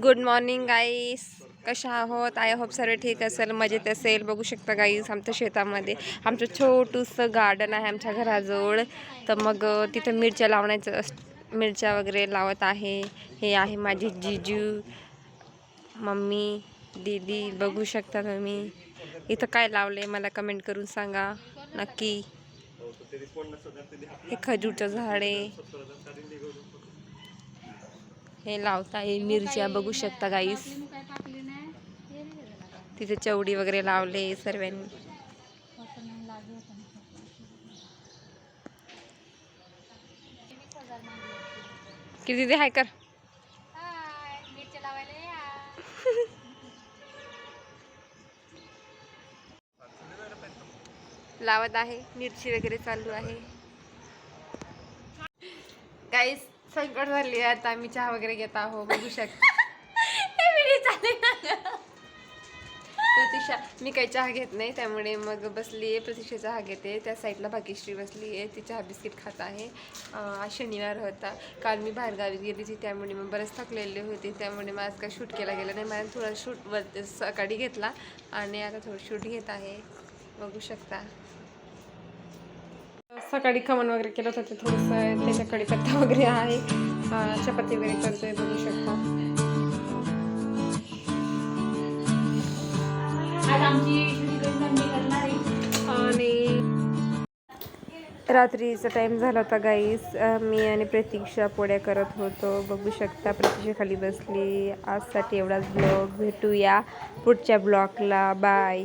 Good morning गाईस, कशा आहोत? I hope सर्व ठीक असेल, मजेत असेल. बघू शकता गाईस, आमच्या शेतामध्ये आमचं छोटूसं गार्डन आहे आमच्या घराजवळ. तर मग तिथं मिरच्या लावण्याचं मिरच्या वगैरे लावत आहे. हे आहे माझी जीजू, मम्मी, दीदी. बघू शकता तुम्ही इथं काय लावले, मला कमेंट करून सांगा नक्की. हे खजूरचं झाड आहे, हे लावता आहे मिरच्या. बघू शकता गाईस, तिथे चवडी वगैरे लावले सर्वांनी. किती दीदी हाय कर. लावत आहे, मिरची वगैरे चालू आहे गाईस. संकट झाली आहे आता, आम्ही चहा वगैरे घेत आहोत. बघू शकता प्रतीक्षा, मी काही चहा घेत नाही त्यामुळे मग बसली आहे. प्रतीक्षा चहा घेते, त्या साईडला भाग्यश्री बसली आहे, ती चहा बिस्किट खात आहे. आज शनिवार होता, काल मी बाहेरगावी गेली होती त्यामुळे मग बरेच थकलेले होते, त्यामुळे मग आज काय शूट केला गेला नाही. मला थोडा शूट सकाळी घेतला आणि आता थोडं शूट घेत आहे. बघू शकता सकाळी खमण वगैरे केलं होतं ते थोडंसं, त्याच्या कढीपत्ता वगैरे आहे, चपाती वगैरे करतोय. बघू शकता आणि रात्रीचा टाइम झाला होता गाईस. मी आणि प्रतीक्षा पोळ्या करत होतो. बघू शकता प्रतीक्षा खाली बसली. आजसाठी एवढाच ब्लॉग, भेटूया पुढच्या ब्लॉगला. बाय.